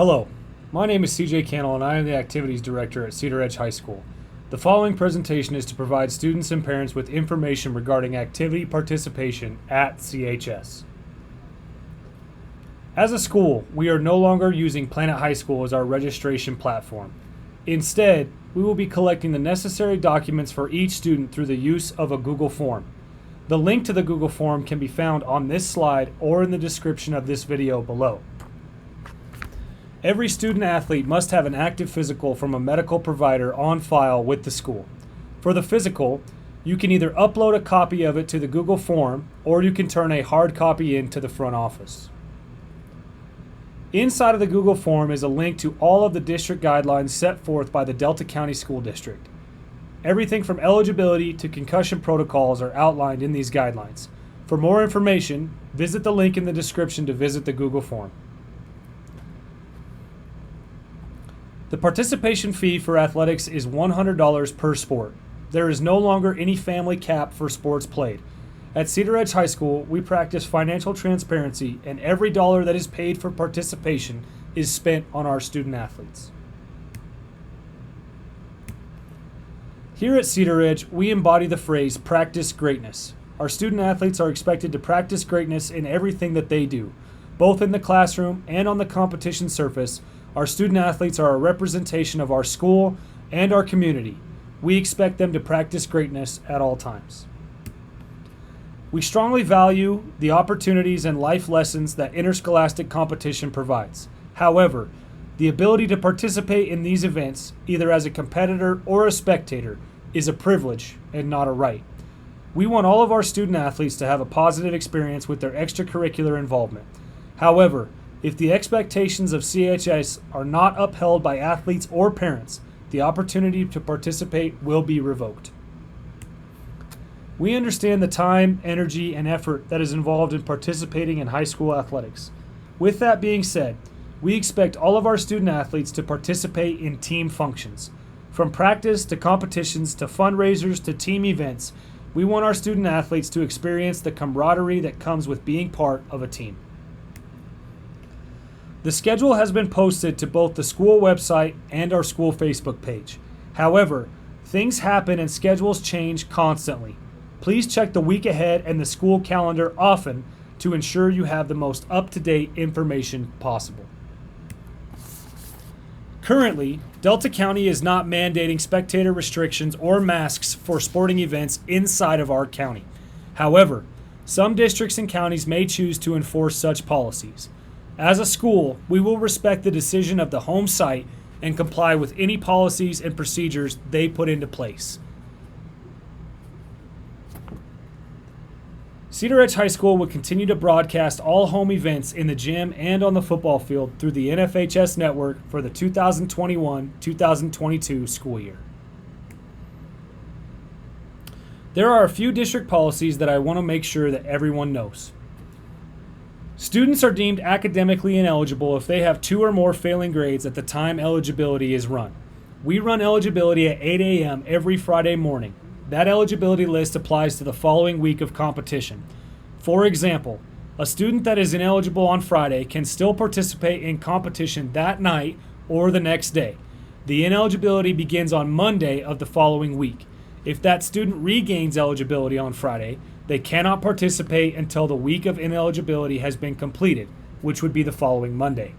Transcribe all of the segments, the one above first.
Hello, my name is CJ Cannell and I am the Activities Director at Cedaredge High School. The following presentation is to provide students and parents with information regarding activity participation at CHS. As a school, we are no longer using Planet High School as our registration platform. Instead, we will be collecting the necessary documents for each student through the use of a Google form. The link to the Google form can be found on this slide or in the description of this video below. Every student athlete must have an active physical from a medical provider on file with the school. For the physical, you can either upload a copy of it to the Google form or you can turn a hard copy in to the front office. Inside of the Google form is a link to all of the district guidelines set forth by the Delta County School District. Everything from eligibility to concussion protocols are outlined in these guidelines. For more information, visit the link in the description to visit the Google form. The participation fee for athletics is $100 per sport. There is no longer any family cap for sports played. At Cedaredge High School, we practice financial transparency, and every dollar that is paid for participation is spent on our student athletes. Here at Cedaredge, we embody the phrase practice greatness. Our student athletes are expected to practice greatness in everything that they do. Both in the classroom and on the competition surface, our student athletes are a representation of our school and our community. We expect them to practice greatness at all times. We strongly value the opportunities and life lessons that interscholastic competition provides. However, the ability to participate in these events, either as a competitor or a spectator, is a privilege and not a right. We want all of our student athletes to have a positive experience with their extracurricular involvement. However, if the expectations of CHS are not upheld by athletes or parents, the opportunity to participate will be revoked. We understand the time, energy, and effort that is involved in participating in high school athletics. With that being said, we expect all of our student athletes to participate in team functions. From practice to competitions to fundraisers to team events, we want our student athletes to experience the camaraderie that comes with being part of a team. The schedule has been posted to both the school website and our school Facebook page. However, things happen and schedules change constantly. Please check the week ahead and the school calendar often to ensure you have the most up-to-date information possible. Currently, Delta County is not mandating spectator restrictions or masks for sporting events inside of our county. However, some districts and counties may choose to enforce such policies. As a school, we will respect the decision of the home site and comply with any policies and procedures they put into place. Cedaredge High School will continue to broadcast all home events in the gym and on the football field through the NFHS network for the 2021-2022 school year. There are a few district policies that I want to make sure that everyone knows. Students are deemed academically ineligible if they have 2 or more failing grades at the time eligibility is run. We run eligibility at 8 a.m. every Friday morning. That eligibility list applies to the following week of competition. For example, a student that is ineligible on Friday can still participate in competition that night or the next day. The ineligibility begins on Monday of the following week. If that student regains eligibility on Friday, they cannot participate until the week of ineligibility has been completed, which would be the following Monday.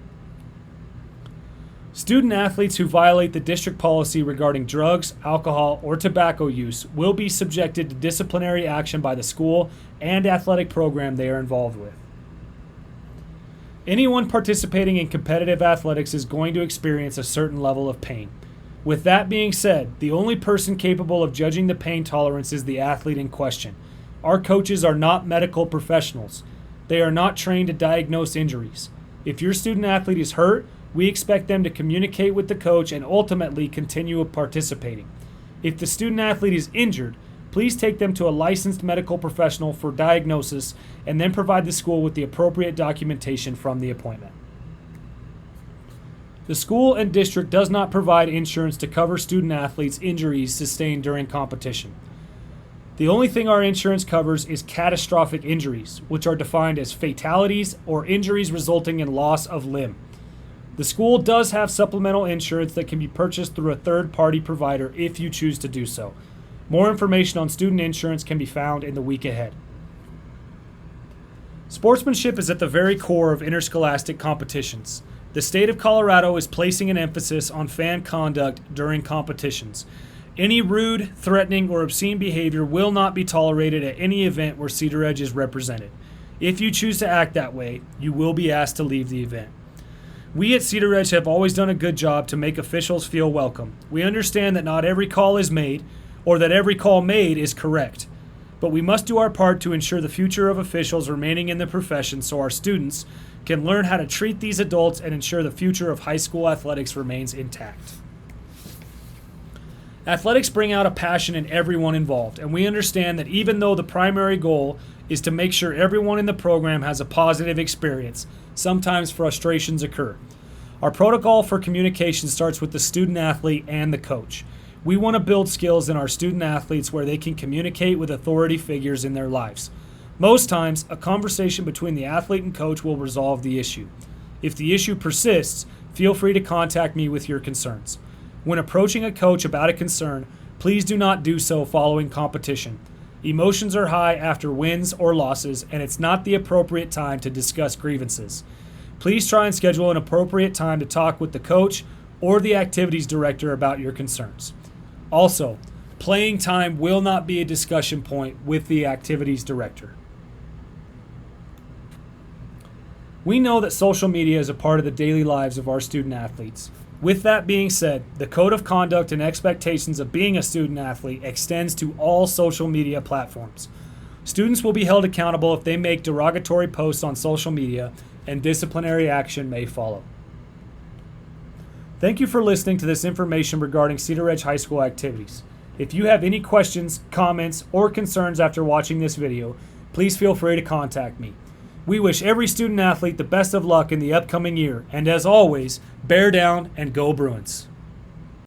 Student athletes who violate the district policy regarding drugs, alcohol, or tobacco use will be subjected to disciplinary action by the school and athletic program they are involved with. Anyone participating in competitive athletics is going to experience a certain level of pain. With that being said, the only person capable of judging the pain tolerance is the athlete in question. Our coaches are not medical professionals. They are not trained to diagnose injuries. If your student athlete is hurt, we expect them to communicate with the coach and ultimately continue participating. If the student athlete is injured, please take them to a licensed medical professional for diagnosis and then provide the school with the appropriate documentation from the appointment. The school and district does not provide insurance to cover student athletes' injuries sustained during competition. The only thing our insurance covers is catastrophic injuries, which are defined as fatalities or injuries resulting in loss of limb. The school does have supplemental insurance that can be purchased through a third-party provider if you choose to do so. More information on student insurance can be found in the week ahead. Sportsmanship is at the very core of interscholastic competitions. The state of Colorado is placing an emphasis on fan conduct during competitions. Any rude, threatening, or obscene behavior will not be tolerated at any event where Cedaredge is represented. If you choose to act that way, you will be asked to leave the event. We at Cedaredge have always done a good job to make officials feel welcome. We understand that not every call is made, or that every call made is correct. But we must do our part to ensure the future of officials remaining in the profession so our students can learn how to treat these adults and ensure the future of high school athletics remains intact. Athletics bring out a passion in everyone involved, and we understand that even though the primary goal is to make sure everyone in the program has a positive experience, sometimes frustrations occur. Our protocol for communication starts with the student athlete and the coach. We want to build skills in our student athletes where they can communicate with authority figures in their lives. Most times, a conversation between the athlete and coach will resolve the issue. If the issue persists, feel free to contact me with your concerns. When approaching a coach about a concern, please do not do so following competition. Emotions are high after wins or losses, and it's not the appropriate time to discuss grievances. Please try and schedule an appropriate time to talk with the coach or the activities director about your concerns. Also, playing time will not be a discussion point with the activities director. We know that social media is a part of the daily lives of our student athletes. With that being said, the code of conduct and expectations of being a student athlete extends to all social media platforms. Students will be held accountable if they make derogatory posts on social media, and disciplinary action may follow. Thank you for listening to this information regarding Cedaredge High School activities. If you have any questions, comments, or concerns after watching this video, please feel free to contact me. We wish every student athlete the best of luck in the upcoming year, and as always, bear down and go Bruins.